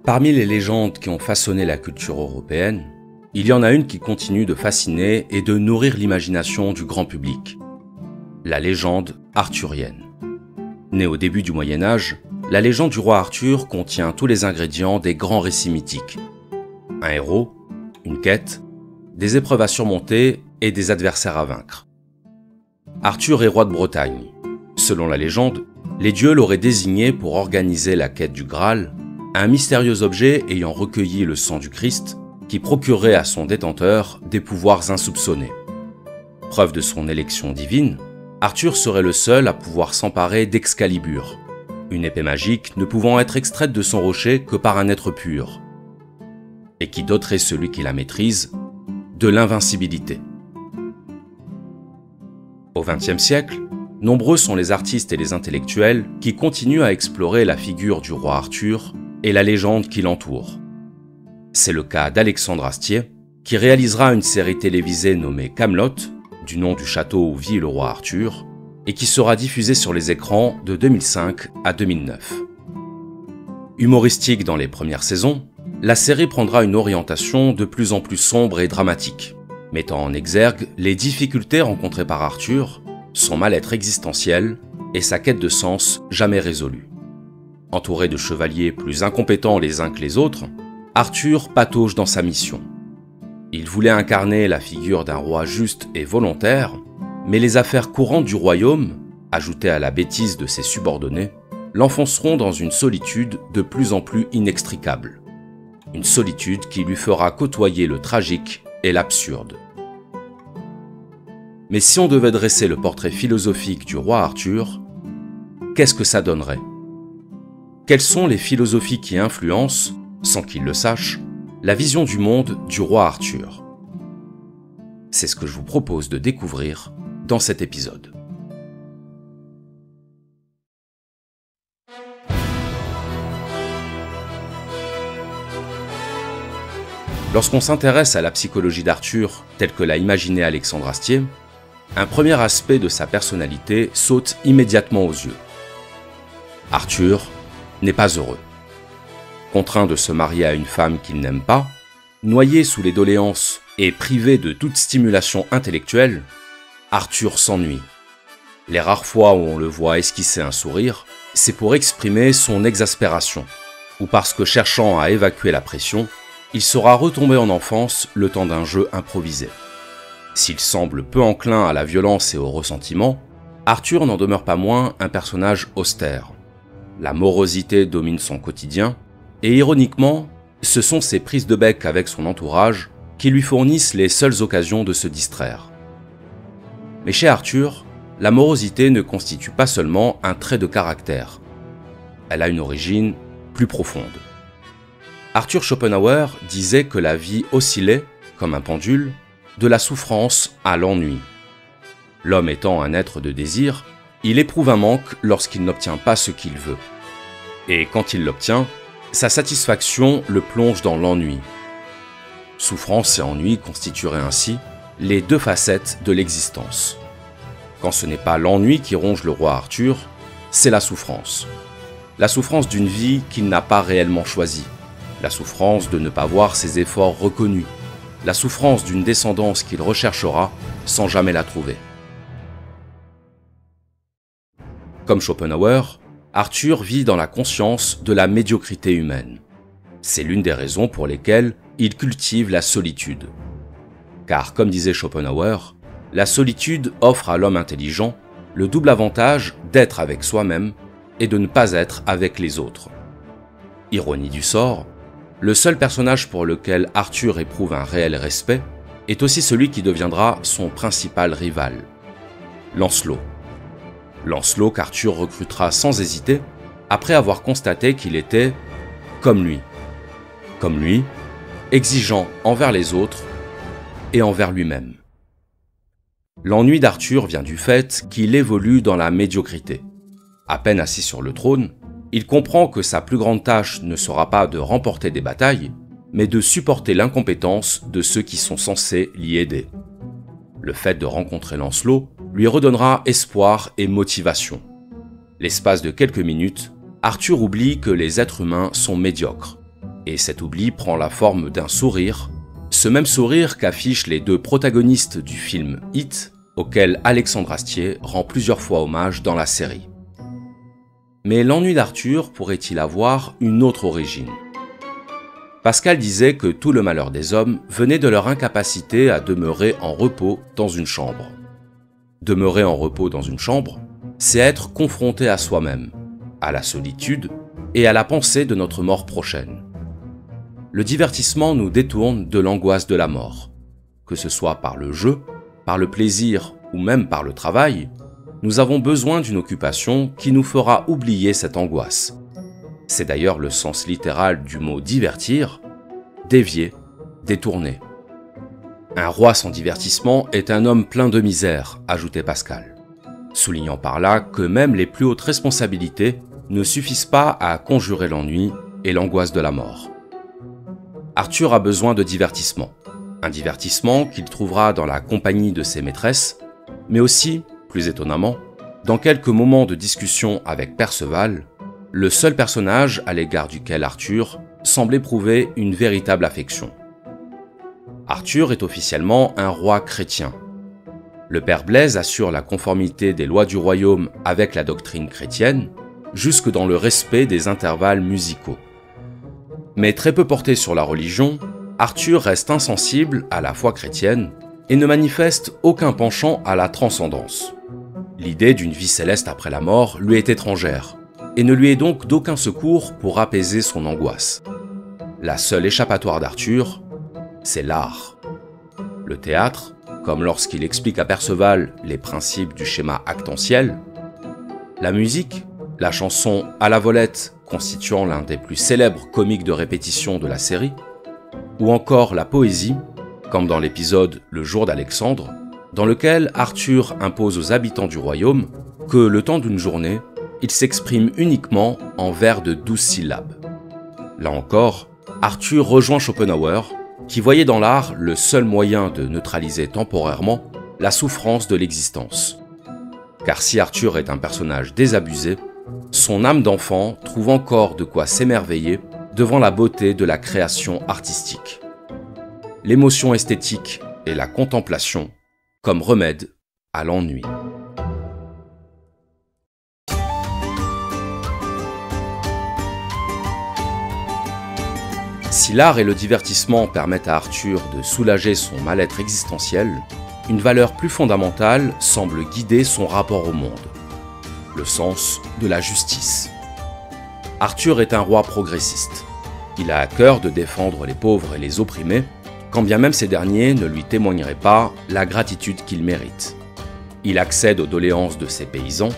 Parmi les légendes qui ont façonné la culture européenne, il y en a une qui continue de fasciner et de nourrir l'imagination du grand public. La légende arthurienne. Née au début du Moyen-Âge, la légende du roi Arthur contient tous les ingrédients des grands récits mythiques. Un héros, une quête, des épreuves à surmonter et des adversaires à vaincre. Arthur est roi de Bretagne. Selon la légende, les dieux l'auraient désigné pour organiser la quête du Graal, un mystérieux objet ayant recueilli le sang du Christ qui procurerait à son détenteur des pouvoirs insoupçonnés. Preuve de son élection divine, Arthur serait le seul à pouvoir s'emparer d'Excalibur, une épée magique ne pouvant être extraite de son rocher que par un être pur, et qui doterait celui qui la maîtrise de l'invincibilité. Au XXe siècle, nombreux sont les artistes et les intellectuels qui continuent à explorer la figure du roi Arthur et la légende qui l'entoure. C'est le cas d'Alexandre Astier, qui réalisera une série télévisée nommée Camelot, du nom du château où vit le roi Arthur, et qui sera diffusée sur les écrans de 2005 à 2009. Humoristique dans les premières saisons, la série prendra une orientation de plus en plus sombre et dramatique, mettant en exergue les difficultés rencontrées par Arthur, son mal-être existentiel et sa quête de sens jamais résolue. Entouré de chevaliers plus incompétents les uns que les autres, Arthur patauge dans sa mission. Il voulait incarner la figure d'un roi juste et volontaire, mais les affaires courantes du royaume, ajoutées à la bêtise de ses subordonnés, l'enfonceront dans une solitude de plus en plus inextricable. Une solitude qui lui fera côtoyer le tragique et l'absurde. Mais si on devait dresser le portrait philosophique du roi Arthur, qu'est-ce que ça donnerait ? Quelles sont les philosophies qui influencent, sans qu'il le sache, la vision du monde du roi Arthur? C'est ce que je vous propose de découvrir dans cet épisode. Lorsqu'on s'intéresse à la psychologie d'Arthur telle que l'a imaginée Alexandre Astier, un premier aspect de sa personnalité saute immédiatement aux yeux. Arthur n'est pas heureux. Contraint de se marier à une femme qu'il n'aime pas, noyé sous les doléances et privé de toute stimulation intellectuelle, Arthur s'ennuie. Les rares fois où on le voit esquisser un sourire, c'est pour exprimer son exaspération, ou parce que cherchant à évacuer la pression, il sera retombé en enfance le temps d'un jeu improvisé. S'il semble peu enclin à la violence et au ressentiment, Arthur n'en demeure pas moins un personnage austère. La morosité domine son quotidien, et ironiquement, ce sont ses prises de bec avec son entourage qui lui fournissent les seules occasions de se distraire. Mais chez Arthur, la morosité ne constitue pas seulement un trait de caractère. Elle a une origine plus profonde. Arthur Schopenhauer disait que la vie oscillait, comme un pendule, de la souffrance à l'ennui. L'homme étant un être de désir, il éprouve un manque lorsqu'il n'obtient pas ce qu'il veut. Et quand il l'obtient, sa satisfaction le plonge dans l'ennui. Souffrance et ennui constitueraient ainsi les deux facettes de l'existence. Quand ce n'est pas l'ennui qui ronge le roi Arthur, c'est la souffrance. La souffrance d'une vie qu'il n'a pas réellement choisie. La souffrance de ne pas voir ses efforts reconnus. La souffrance d'une descendance qu'il recherchera sans jamais la trouver. Comme Schopenhauer, Arthur vit dans la conscience de la médiocrité humaine. C'est l'une des raisons pour lesquelles il cultive la solitude. Car, comme disait Schopenhauer, la solitude offre à l'homme intelligent le double avantage d'être avec soi-même et de ne pas être avec les autres. Ironie du sort, le seul personnage pour lequel Arthur éprouve un réel respect est aussi celui qui deviendra son principal rival, Lancelot. Lancelot qu'Arthur recrutera sans hésiter après avoir constaté qu'il était comme lui. Comme lui, exigeant envers les autres et envers lui-même. L'ennui d'Arthur vient du fait qu'il évolue dans la médiocrité. À peine assis sur le trône, il comprend que sa plus grande tâche ne sera pas de remporter des batailles, mais de supporter l'incompétence de ceux qui sont censés l'y aider. Le fait de rencontrer Lancelot lui redonnera espoir et motivation. L'espace de quelques minutes, Arthur oublie que les êtres humains sont médiocres, Et cet oubli prend la forme d'un sourire, ce même sourire qu'affichent les deux protagonistes du film It, auquel Alexandre Astier rend plusieurs fois hommage dans la série. Mais l'ennui d'Arthur pourrait-il avoir une autre origine ? Pascal disait que tout le malheur des hommes venait de leur incapacité à demeurer en repos dans une chambre. Demeurer en repos dans une chambre, c'est être confronté à soi-même, à la solitude et à la pensée de notre mort prochaine. Le divertissement nous détourne de l'angoisse de la mort. Que ce soit par le jeu, par le plaisir ou même par le travail, nous avons besoin d'une occupation qui nous fera oublier cette angoisse. C'est d'ailleurs le sens littéral du mot « divertir », dévier, détourner. Un roi sans divertissement est un homme plein de misère, ajoutait Pascal, soulignant par là que même les plus hautes responsabilités ne suffisent pas à conjurer l'ennui et l'angoisse de la mort. Arthur a besoin de divertissement, un divertissement qu'il trouvera dans la compagnie de ses maîtresses, mais aussi, plus étonnamment, dans quelques moments de discussion avec Perceval, le seul personnage à l'égard duquel Arthur semble éprouver une véritable affection. Arthur est officiellement un roi chrétien. Le père Blaise assure la conformité des lois du royaume avec la doctrine chrétienne, jusque dans le respect des intervalles musicaux. Mais très peu porté sur la religion, Arthur reste insensible à la foi chrétienne et ne manifeste aucun penchant à la transcendance. L'idée d'une vie céleste après la mort lui est étrangère et ne lui est donc d'aucun secours pour apaiser son angoisse. La seule échappatoire d'Arthur, c'est l'art. Le théâtre, comme lorsqu'il explique à Perceval les principes du schéma actantiel, la musique, la chanson à la volette constituant l'un des plus célèbres comiques de répétition de la série, ou encore la poésie, comme dans l'épisode Le jour d'Alexandre, dans lequel Arthur impose aux habitants du royaume que le temps d'une journée, il s'exprime uniquement en vers de 12 syllabes. Là encore, Arthur rejoint Schopenhauer, qui voyait dans l'art le seul moyen de neutraliser temporairement la souffrance de l'existence. Car si Arthur est un personnage désabusé, son âme d'enfant trouve encore de quoi s'émerveiller devant la beauté de la création artistique. L'émotion esthétique et la contemplation comme remède à l'ennui. Si l'art et le divertissement permettent à Arthur de soulager son mal-être existentiel, une valeur plus fondamentale semble guider son rapport au monde. Le sens de la justice. Arthur est un roi progressiste. Il a à cœur de défendre les pauvres et les opprimés, quand bien même ces derniers ne lui témoigneraient pas la gratitude qu'ils méritent. Il accède aux doléances de ses paysans,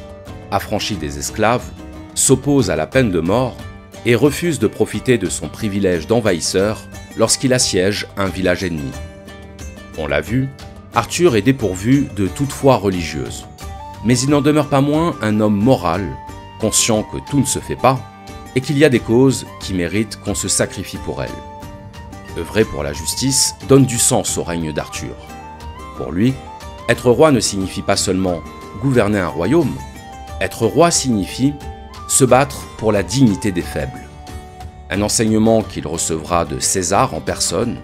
affranchit des esclaves, s'oppose à la peine de mort et refuse de profiter de son privilège d'envahisseur lorsqu'il assiège un village ennemi. On l'a vu, Arthur est dépourvu de toute foi religieuse. Mais il n'en demeure pas moins un homme moral, conscient que tout ne se fait pas, et qu'il y a des causes qui méritent qu'on se sacrifie pour elles. Œuvrer pour la justice donne du sens au règne d'Arthur. Pour lui, être roi ne signifie pas seulement gouverner un royaume, être roi signifie se battre pour la dignité des faibles. Un enseignement qu'il recevra de César en personne,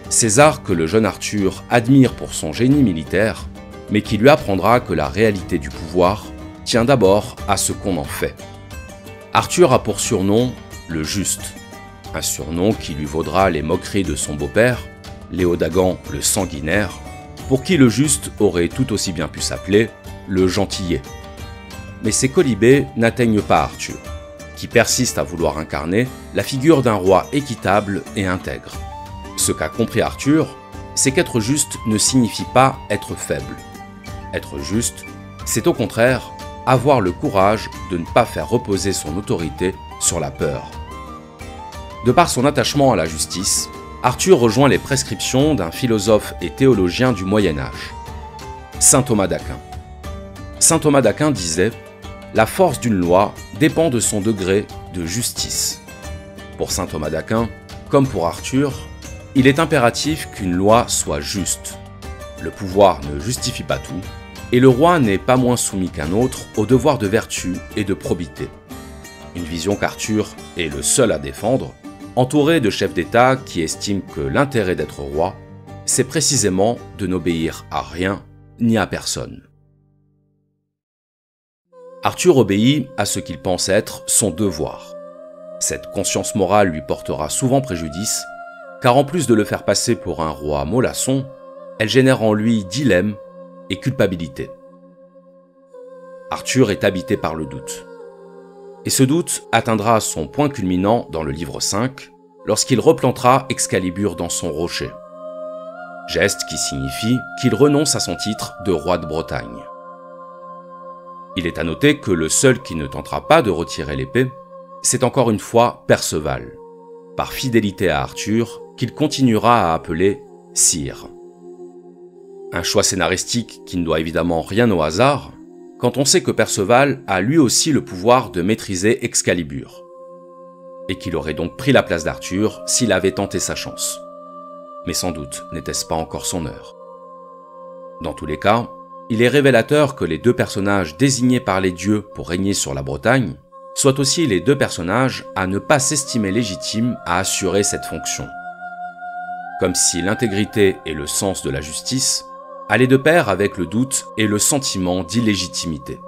César que le jeune Arthur admire pour son génie militaire, mais qui lui apprendra que la réalité du pouvoir tient d'abord à ce qu'on en fait. Arthur a pour surnom le Juste, un surnom qui lui vaudra les moqueries de son beau-père, Léodagan le Sanguinaire, pour qui le Juste aurait tout aussi bien pu s'appeler le Gentillet. Mais ces quolibets n'atteignent pas Arthur, qui persiste à vouloir incarner la figure d'un roi équitable et intègre. Ce qu'a compris Arthur, c'est qu'être juste ne signifie pas être faible. Être juste, c'est au contraire avoir le courage de ne pas faire reposer son autorité sur la peur. De par son attachement à la justice, Arthur rejoint les prescriptions d'un philosophe et théologien du Moyen-Âge, saint Thomas d'Aquin. Saint Thomas d'Aquin disait « La force d'une loi dépend de son degré de justice ». Pour saint Thomas d'Aquin, comme pour Arthur, il est impératif qu'une loi soit juste. Le pouvoir ne justifie pas tout, et le roi n'est pas moins soumis qu'un autre au devoir de vertu et de probité. Une vision qu'Arthur est le seul à défendre, entouré de chefs d'État qui estiment que l'intérêt d'être roi, c'est précisément de n'obéir à rien ni à personne. Arthur obéit à ce qu'il pense être son devoir. Cette conscience morale lui portera souvent préjudice, car en plus de le faire passer pour un roi mollasson, elle génère en lui dilemme et culpabilité. Arthur est habité par le doute. Et ce doute atteindra son point culminant dans le livre 5, lorsqu'il replantera Excalibur dans son rocher. Geste qui signifie qu'il renonce à son titre de roi de Bretagne. Il est à noter que le seul qui ne tentera pas de retirer l'épée, c'est encore une fois Perceval, par fidélité à Arthur, qu'il continuera à appeler Sire. Un choix scénaristique qui ne doit évidemment rien au hasard, quand on sait que Perceval a lui aussi le pouvoir de maîtriser Excalibur, et qu'il aurait donc pris la place d'Arthur s'il avait tenté sa chance. Mais sans doute n'était-ce pas encore son heure. Dans tous les cas, il est révélateur que les deux personnages désignés par les dieux pour régner sur la Bretagne soient aussi les deux personnages à ne pas s'estimer légitimes à assurer cette fonction. Comme si l'intégrité et le sens de la justice allaient de pair avec le doute et le sentiment d'illégitimité.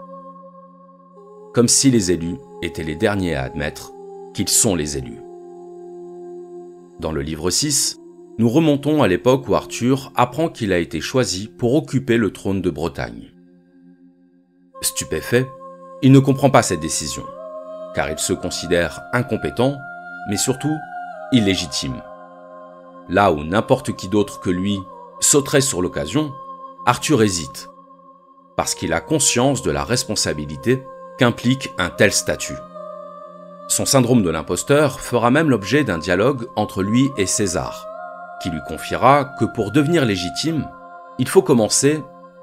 Comme si les élus étaient les derniers à admettre qu'ils sont les élus. Dans le livre 6, nous remontons à l'époque où Arthur apprend qu'il a été choisi pour occuper le trône de Bretagne. Stupéfait, il ne comprend pas cette décision, car il se considère incompétent, mais surtout illégitime. Là où n'importe qui d'autre que lui sauterait sur l'occasion, Arthur hésite, parce qu'il a conscience de la responsabilité qu'implique un tel statut. Son syndrome de l'imposteur fera même l'objet d'un dialogue entre lui et César, qui lui confiera que pour devenir légitime, il faut commencer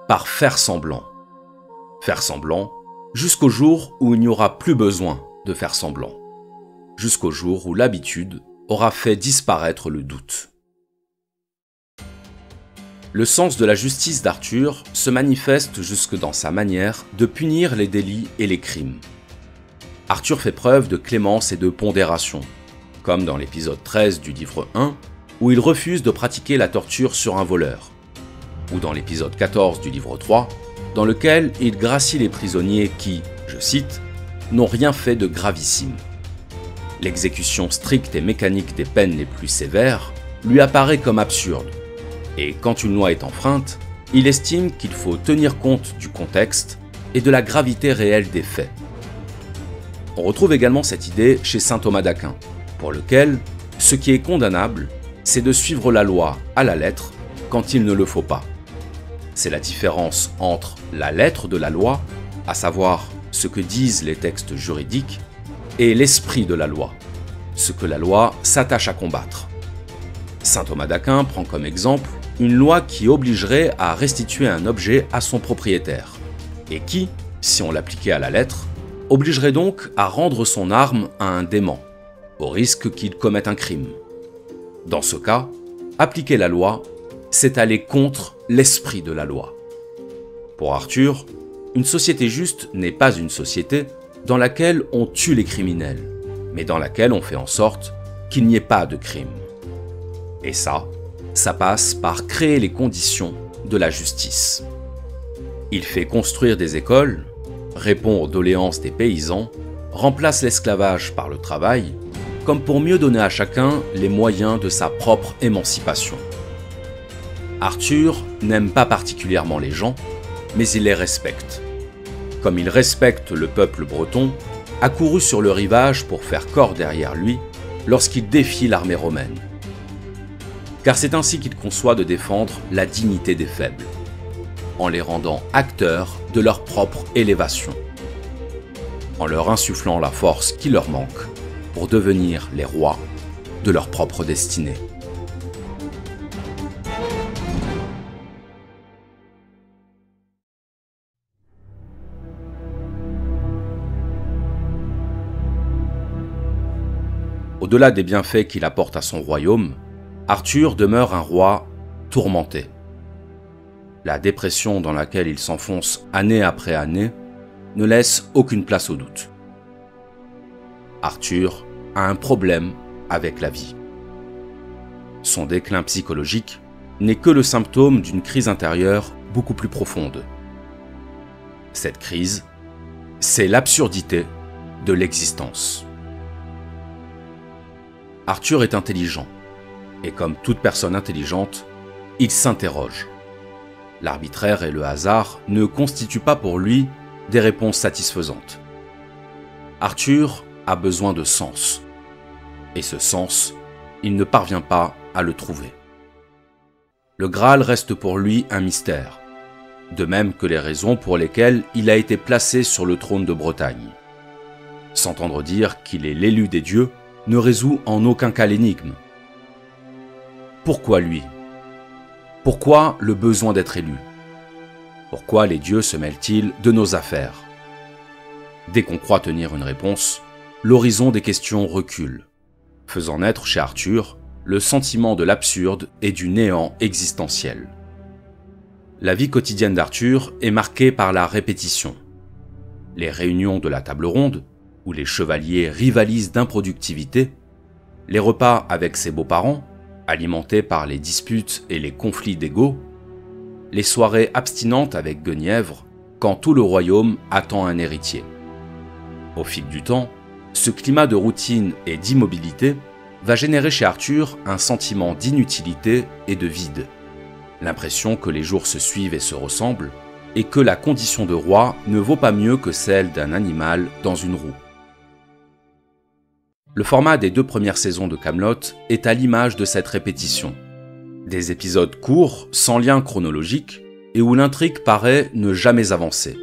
par faire semblant. Faire semblant jusqu'au jour où il n'y aura plus besoin de faire semblant. Jusqu'au jour où l'habitude aura fait disparaître le doute. Le sens de la justice d'Arthur se manifeste jusque dans sa manière de punir les délits et les crimes. Arthur fait preuve de clémence et de pondération, comme dans l'épisode 13 du livre 1, où il refuse de pratiquer la torture sur un voleur, ou dans l'épisode 14 du livre 3, dans lequel il gracie les prisonniers qui, je cite, « n'ont rien fait de gravissime ». L'exécution stricte et mécanique des peines les plus sévères lui apparaît comme absurde, et quand une loi est enfreinte, il estime qu'il faut tenir compte du contexte et de la gravité réelle des faits. On retrouve également cette idée chez saint Thomas d'Aquin, pour lequel ce qui est condamnable, c'est de suivre la loi à la lettre quand il ne le faut pas. C'est la différence entre la lettre de la loi, à savoir ce que disent les textes juridiques, et l'esprit de la loi, ce que la loi s'attache à combattre. Saint Thomas d'Aquin prend comme exemple une loi qui obligerait à restituer un objet à son propriétaire, et qui, si on l'appliquait à la lettre, obligerait donc à rendre son arme à un dément, au risque qu'il commette un crime. Dans ce cas, appliquer la loi, c'est aller contre l'esprit de la loi. Pour Arthur, une société juste n'est pas une société dans laquelle on tue les criminels, mais dans laquelle on fait en sorte qu'il n'y ait pas de crime. Et ça passe par créer les conditions de la justice. Il fait construire des écoles, répond aux doléances des paysans, remplace l'esclavage par le travail, comme pour mieux donner à chacun les moyens de sa propre émancipation. Arthur n'aime pas particulièrement les gens, mais il les respecte. Comme il respecte le peuple breton, accouru sur le rivage pour faire corps derrière lui lorsqu'il défie l'armée romaine. Car c'est ainsi qu'il conçoit de défendre la dignité des faibles, en les rendant acteurs de leur propre élévation, en leur insufflant la force qui leur manque pour devenir les rois de leur propre destinée. Au-delà des bienfaits qu'il apporte à son royaume, Arthur demeure un roi tourmenté. La dépression dans laquelle il s'enfonce année après année ne laisse aucune place au doute. Arthur a un problème avec la vie. Son déclin psychologique n'est que le symptôme d'une crise intérieure beaucoup plus profonde. Cette crise, c'est l'absurdité de l'existence. Arthur est intelligent, et comme toute personne intelligente, il s'interroge. L'arbitraire et le hasard ne constituent pas pour lui des réponses satisfaisantes. Arthur a besoin de sens, et ce sens, il ne parvient pas à le trouver. Le Graal reste pour lui un mystère, de même que les raisons pour lesquelles il a été placé sur le trône de Bretagne. S'entendre dire qu'il est l'élu des dieux ne résout en aucun cas l'énigme. Pourquoi lui ? Pourquoi le besoin d'être élu ? Pourquoi les dieux se mêlent-ils de nos affaires ? Dès qu'on croit tenir une réponse, l'horizon des questions recule, faisant naître chez Arthur le sentiment de l'absurde et du néant existentiel. La vie quotidienne d'Arthur est marquée par la répétition. Les réunions de la table ronde, où les chevaliers rivalisent d'improductivité, les repas avec ses beaux-parents, alimentés par les disputes et les conflits d'ego, les soirées abstinentes avec Guenièvre, quand tout le royaume attend un héritier. Au fil du temps, ce climat de routine et d'immobilité va générer chez Arthur un sentiment d'inutilité et de vide, l'impression que les jours se suivent et se ressemblent, et que la condition de roi ne vaut pas mieux que celle d'un animal dans une roue. Le format des 2 premières saisons de Kaamelott est à l'image de cette répétition. Des épisodes courts, sans lien chronologique, et où l'intrigue paraît ne jamais avancer.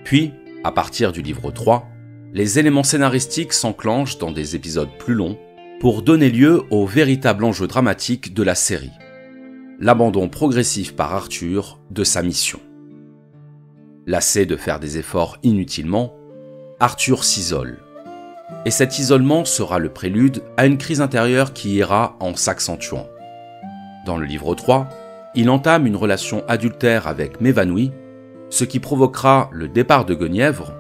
Puis, à partir du livre 3, les éléments scénaristiques s'enclenchent dans des épisodes plus longs pour donner lieu au véritable enjeu dramatique de la série, l'abandon progressif par Arthur de sa mission. Lassé de faire des efforts inutilement, Arthur s'isole. Et cet isolement sera le prélude à une crise intérieure qui ira en s'accentuant. Dans le livre 3, il entame une relation adultère avec Mévanoui, ce qui provoquera le départ de Guenièvre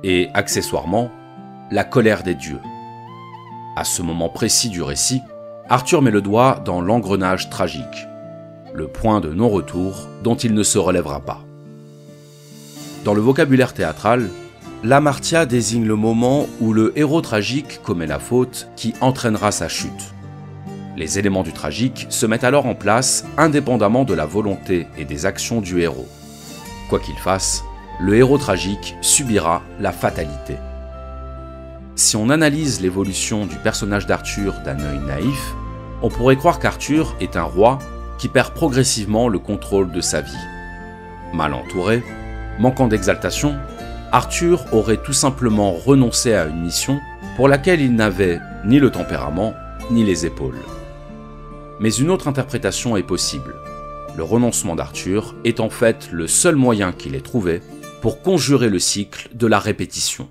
et, accessoirement, la colère des dieux. À ce moment précis du récit, Arthur met le doigt dans l'engrenage tragique, le point de non-retour dont il ne se relèvera pas. Dans le vocabulaire théâtral, l'Amartya désigne le moment où le héros tragique commet la faute qui entraînera sa chute. Les éléments du tragique se mettent alors en place indépendamment de la volonté et des actions du héros. Quoi qu'il fasse, le héros tragique subira la fatalité. Si on analyse l'évolution du personnage d'Arthur d'un œil naïf, on pourrait croire qu'Arthur est un roi qui perd progressivement le contrôle de sa vie. Mal entouré, manquant d'exaltation, Arthur aurait tout simplement renoncé à une mission pour laquelle il n'avait ni le tempérament ni les épaules. Mais une autre interprétation est possible. Le renoncement d'Arthur est en fait le seul moyen qu'il ait trouvé pour conjurer le cycle de la répétition.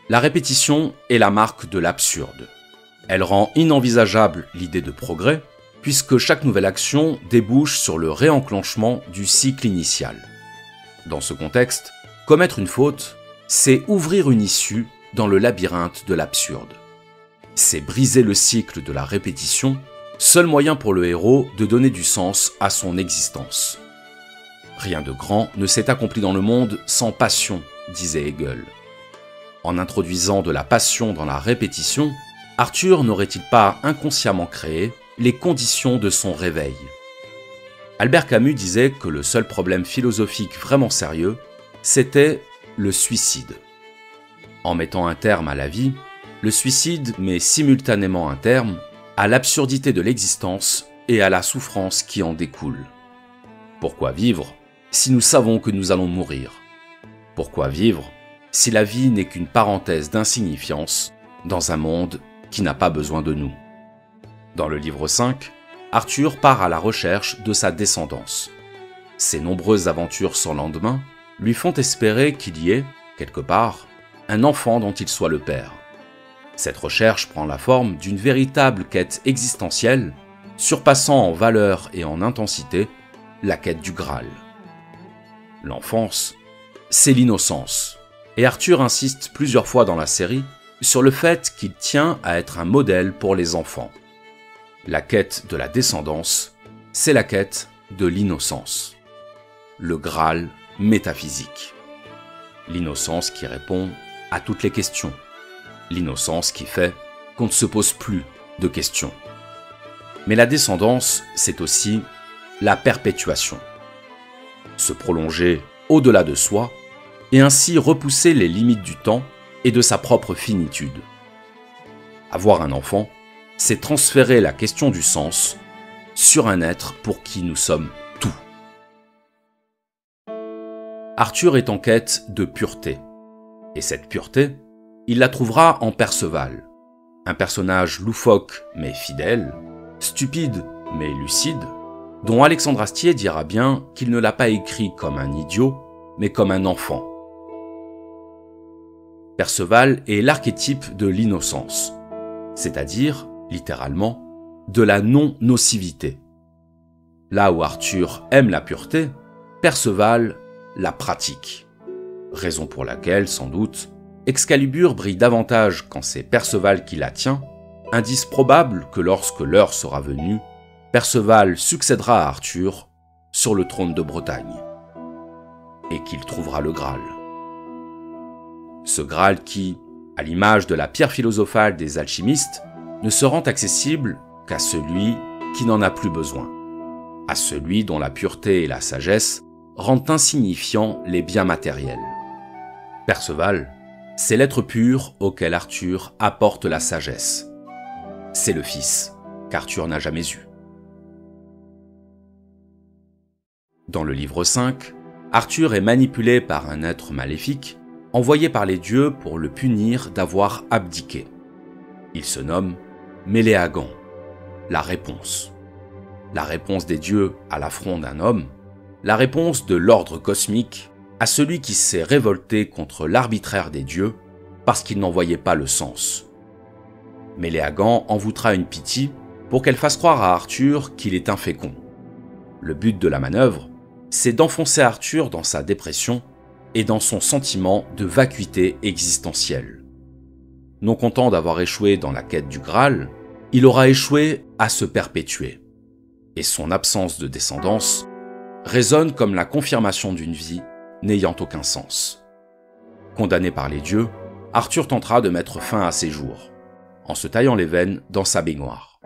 La répétition est la marque de l'absurde. Elle rend inenvisageable l'idée de progrès, puisque chaque nouvelle action débouche sur le réenclenchement du cycle initial. Dans ce contexte, commettre une faute, c'est ouvrir une issue dans le labyrinthe de l'absurde. C'est briser le cycle de la répétition, seul moyen pour le héros de donner du sens à son existence. Rien de grand ne s'est accompli dans le monde sans passion, disait Hegel. En introduisant de la passion dans la répétition, Arthur n'aurait-il pas inconsciemment créé les conditions de son réveil ? Albert Camus disait que le seul problème philosophique vraiment sérieux, c'était le suicide. En mettant un terme à la vie, le suicide met simultanément un terme à l'absurdité de l'existence et à la souffrance qui en découle. Pourquoi vivre si nous savons que nous allons mourir ? Pourquoi vivre si la vie n'est qu'une parenthèse d'insignifiance dans un monde qui n'a pas besoin de nous ? Dans le livre 5, Arthur part à la recherche de sa descendance. Ses nombreuses aventures sans lendemain lui font espérer qu'il y ait, quelque part, un enfant dont il soit le père. Cette recherche prend la forme d'une véritable quête existentielle, surpassant en valeur et en intensité la quête du Graal. L'enfance, c'est l'innocence, et Arthur insiste plusieurs fois dans la série sur le fait qu'il tient à être un modèle pour les enfants. La quête de la descendance, c'est la quête de l'innocence. Le Graal métaphysique. L'innocence qui répond à toutes les questions. L'innocence qui fait qu'on ne se pose plus de questions. Mais la descendance, c'est aussi la perpétuation. Se prolonger au-delà de soi et ainsi repousser les limites du temps et de sa propre finitude. Avoir un enfant, c'est transférer la question du sens sur un être pour qui nous sommes tout. Arthur est en quête de pureté. Et cette pureté, il la trouvera en Perceval, un personnage loufoque mais fidèle, stupide mais lucide, dont Alexandre Astier dira bien qu'il ne l'a pas écrit comme un idiot, mais comme un enfant. Perceval est l'archétype de l'innocence, c'est-à-dire, littéralement, de la non-nocivité. Là où Arthur aime la pureté, Perceval la pratique. Raison pour laquelle, sans doute, Excalibur brille davantage quand c'est Perceval qui la tient, indice probable que lorsque l'heure sera venue, Perceval succédera à Arthur sur le trône de Bretagne, et qu'il trouvera le Graal. Ce Graal qui, à l'image de la pierre philosophale des alchimistes, ne se rend accessible qu'à celui qui n'en a plus besoin, à celui dont la pureté et la sagesse rendent insignifiants les biens matériels. Perceval, c'est l'être pur auquel Arthur apporte la sagesse. C'est le fils qu'Arthur n'a jamais eu. Dans le livre 5, Arthur est manipulé par un être maléfique, envoyé par les dieux pour le punir d'avoir abdiqué. Il se nomme Méléagant, la réponse. La réponse des dieux à l'affront d'un homme, la réponse de l'ordre cosmique à celui qui s'est révolté contre l'arbitraire des dieux parce qu'il n'en voyait pas le sens. Méléagant envoûtera une Pythie pour qu'elle fasse croire à Arthur qu'il est infécond. Le but de la manœuvre, c'est d'enfoncer Arthur dans sa dépression et dans son sentiment de vacuité existentielle. Non content d'avoir échoué dans la quête du Graal, il aura échoué à se perpétuer. Et son absence de descendance résonne comme la confirmation d'une vie n'ayant aucun sens. Condamné par les dieux, Arthur tentera de mettre fin à ses jours, en se taillant les veines dans sa baignoire.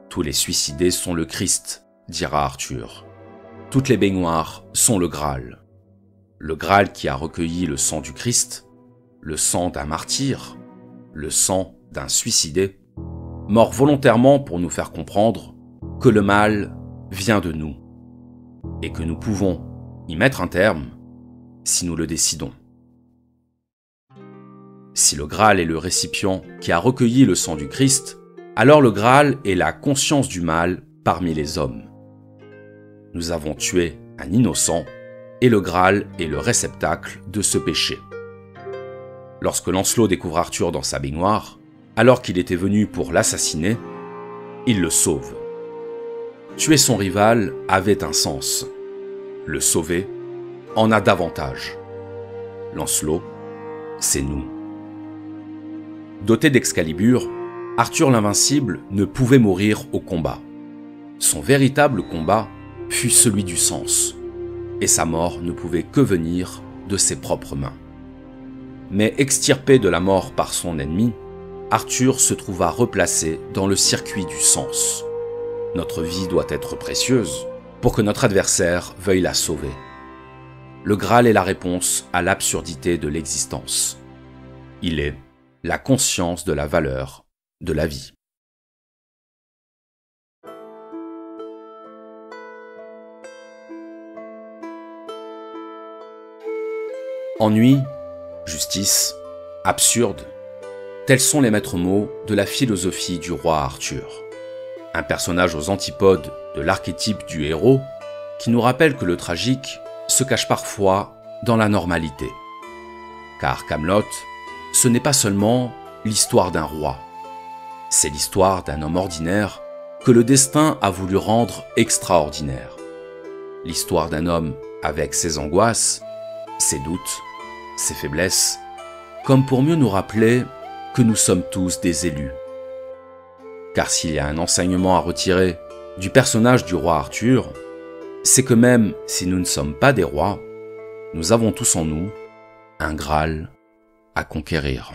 Tous les suicidés sont le Christ, dira Arthur. Toutes les baignoires sont le Graal. Le Graal qui a recueilli le sang du Christ, le sang d'un martyr, le sang d'un suicidé, mort volontairement pour nous faire comprendre que le mal vient de nous et que nous pouvons y mettre un terme si nous le décidons. Si le Graal est le récipient qui a recueilli le sang du Christ, alors le Graal est la conscience du mal parmi les hommes. Nous avons tué un innocent et le Graal est le réceptacle de ce péché. Lorsque Lancelot découvre Arthur dans sa baignoire, alors qu'il était venu pour l'assassiner, il le sauve. Tuer son rival avait un sens. Le sauver en a davantage. Lancelot, c'est nous. Doté d'Excalibur, Arthur l'Invincible ne pouvait mourir au combat. Son véritable combat fut celui du sens, et sa mort ne pouvait que venir de ses propres mains. Mais extirpé de la mort par son ennemi, Arthur se trouva replacé dans le circuit du sens. Notre vie doit être précieuse pour que notre adversaire veuille la sauver. Le Graal est la réponse à l'absurdité de l'existence. Il est la conscience de la valeur de la vie. Ennui, justice, absurde, tels sont les maîtres mots de la philosophie du roi Arthur. Un personnage aux antipodes de l'archétype du héros qui nous rappelle que le tragique se cache parfois dans la normalité. Car Camelot, ce n'est pas seulement l'histoire d'un roi, c'est l'histoire d'un homme ordinaire que le destin a voulu rendre extraordinaire. L'histoire d'un homme avec ses angoisses, ses doutes, ses faiblesses comme pour mieux nous rappeler que nous sommes tous des élus. Car s'il y a un enseignement à retirer du personnage du roi Arthur, c'est que même si nous ne sommes pas des rois, nous avons tous en nous un Graal à conquérir.